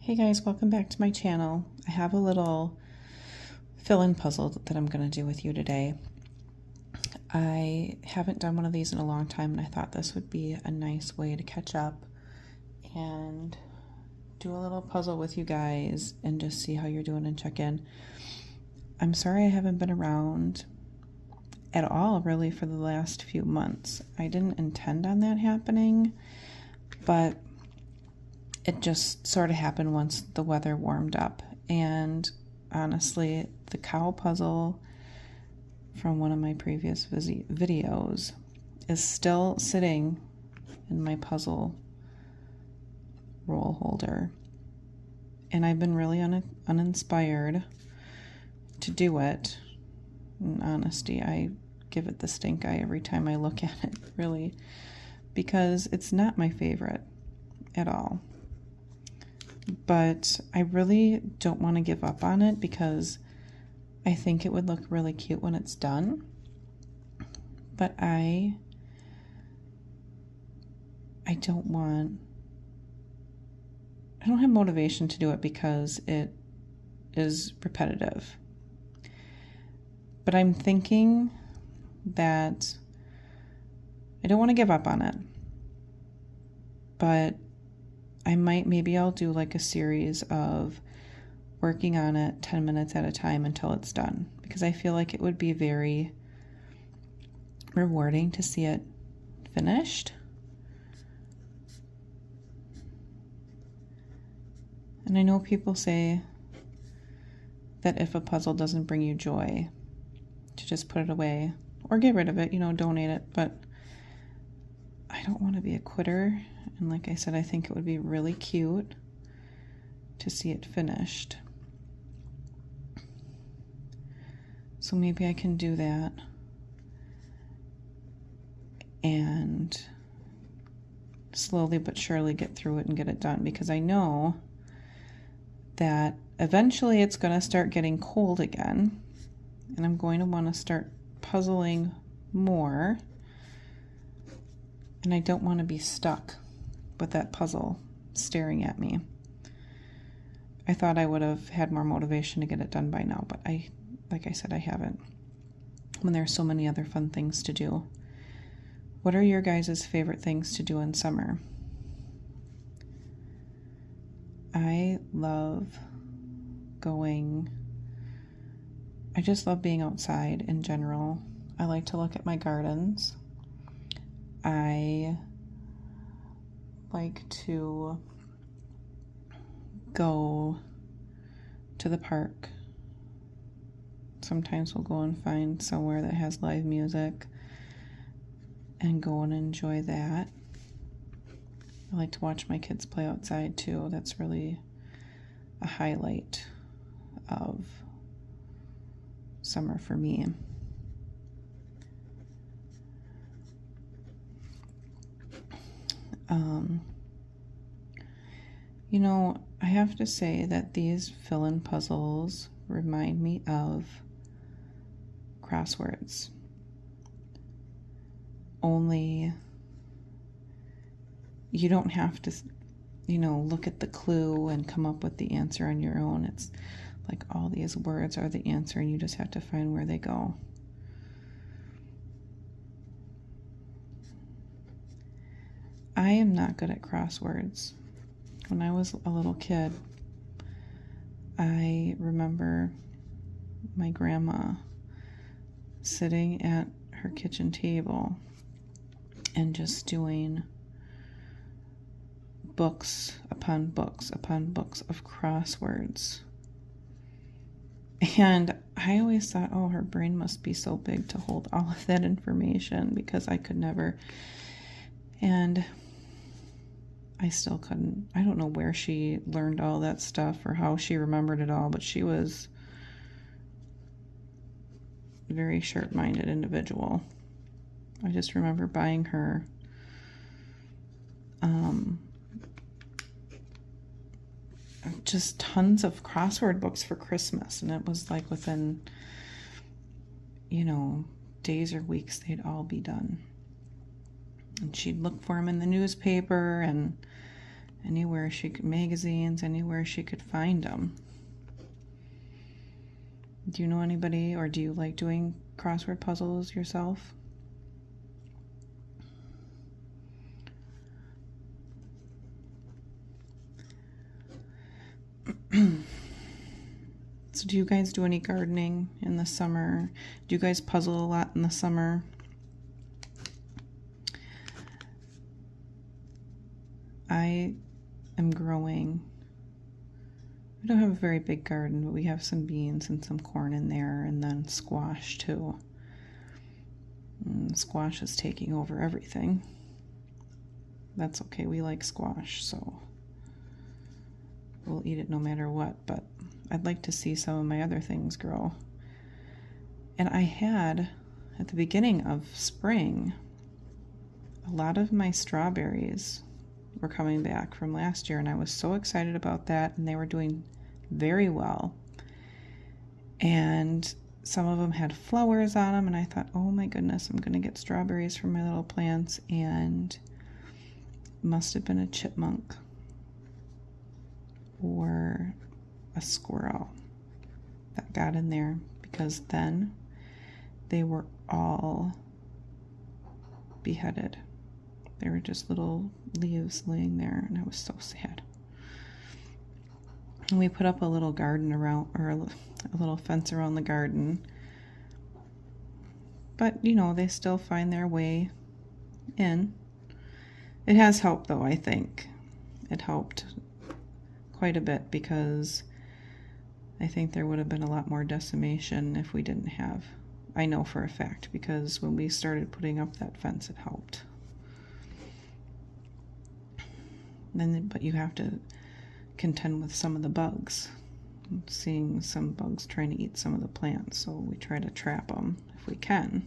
Hey guys, welcome back to my channel. I have a little fill-in puzzle that I'm going to do with you today. I haven't done one of these in a long time, and I thought this would be a nice way to catch up and do a little puzzle with you guys and just see how you're doing and check in. I'm sorry I haven't been around at all really for the last few months. I didn't intend on that happening, but it just sort of happened once the weather warmed up. And honestly, the cow puzzle from one of my previous videos is still sitting in my puzzle roll holder. And I've been really uninspired to do it. In honesty, I give it the stink eye every time I look at it, really, because it's not my favorite at all. But I really don't want to give up on it because I think it would look really cute when it's done. But I don't have motivation to do it because it is repetitive. But I'm thinking that I don't want to give up on it. But maybe I'll do like a series of working on it 10 minutes at a time until it's done, because I feel like it would be very rewarding to see it finished. And I know people say that if a puzzle doesn't bring you joy, to just put it away or get rid of it, donate it, but I don't want to be a quitter. And like I said, I think it would be really cute to see it finished. So maybe I can do that and slowly but surely get through it and get it done, because I know that eventually it's going to start getting cold again and I'm going to want to start puzzling more, and I don't want to be stuck with that puzzle staring at me. I thought I would have had more motivation to get it done by now, but like I said, I haven't, when there's so many other fun things to do. What are your guys' favorite things to do in summer? I just love being outside in general. I like to look at my gardens. I like to go to the park. Sometimes we'll go and find somewhere that has live music and go and enjoy that. I like to watch my kids play outside too. That's really a highlight of summer for me. I have to say that these fill-in puzzles remind me of crosswords. Only you don't have to, look at the clue and come up with the answer on your own. It's like all these words are the answer and you just have to find where they go. I am not good at crosswords. When I was a little kid, I remember my grandma sitting at her kitchen table and just doing books upon books upon books of crosswords. And I always thought, oh, her brain must be so big to hold all of that information, because I could never. And I still couldn't. I don't know where she learned all that stuff or how she remembered it all, but she was a very sharp-minded individual. I just remember buying her just tons of crossword books for Christmas, and it was like within, days or weeks they'd all be done. And she'd look for them in the newspaper, and anywhere she could, magazines, anywhere she could find them. Do you know anybody, or do you like doing crossword puzzles yourself? So do you guys do any gardening in the summer? Do you guys puzzle a lot in the summer? I am growing. We don't have a very big garden, but we have some beans and some corn in there, and then squash too. And squash is taking over everything. That's okay, we like squash, so we'll eat it no matter what, but I'd like to see some of my other things grow. And I had, at the beginning of spring, a lot of my strawberries were coming back from last year, and I was so excited about that, and they were doing very well. And some of them had flowers on them, and I thought, oh my goodness, I'm going to get strawberries from my little plants, and must have been a chipmunk or a squirrel that got in there, because then they were all beheaded. They were just little leaves laying there, and I was so sad. And we put up a little garden around, or a little fence around the garden. But, you know, they still find their way in. It has helped, though, I think. It helped quite a bit, because I think there would have been a lot more decimation if we didn't have. I know for a fact, because when we started putting up that fence, it helped. But you have to contend with some of the bugs. I'm seeing some bugs trying to eat some of the plants, so we try to trap them if we can.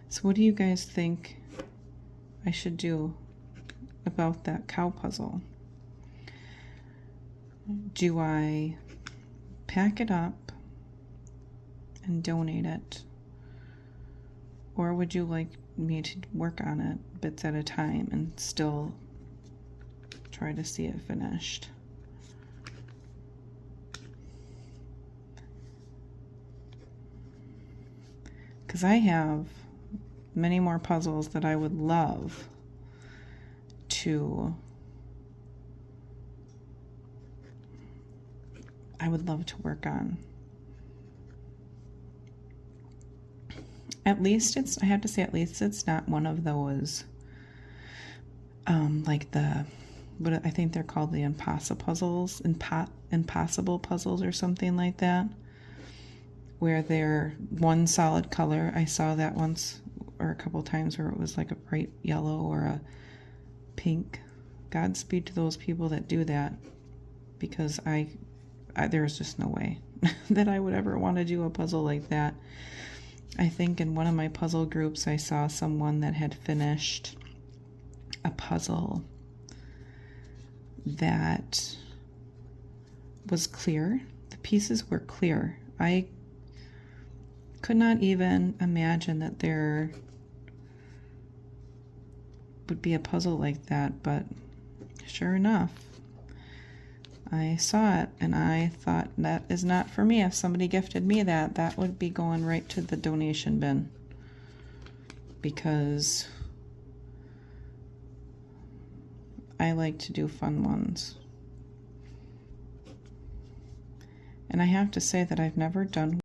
So what do you guys think I should do about that cow puzzle? Do I pack it up and donate it? Or would you like me to work on it bits at a time and still try to see it finished? Because I have many more puzzles that I would love to work on. At least I have to say, at least it's not one of those, like what I think they're called, the impossible puzzles or something like that, where they're one solid color. I saw that once or a couple times where it was like a bright yellow or a pink. Godspeed to those people that do that, because there's just no way that I would ever want to do a puzzle like that. I think in one of my puzzle groups I saw someone that had finished a puzzle that was clear. The pieces were clear. I could not even imagine that there would be a puzzle like that, but sure enough, I saw it, and I thought, that is not for me. If somebody gifted me that would be going right to the donation bin, because I like to do fun ones. And I have to say that I've never done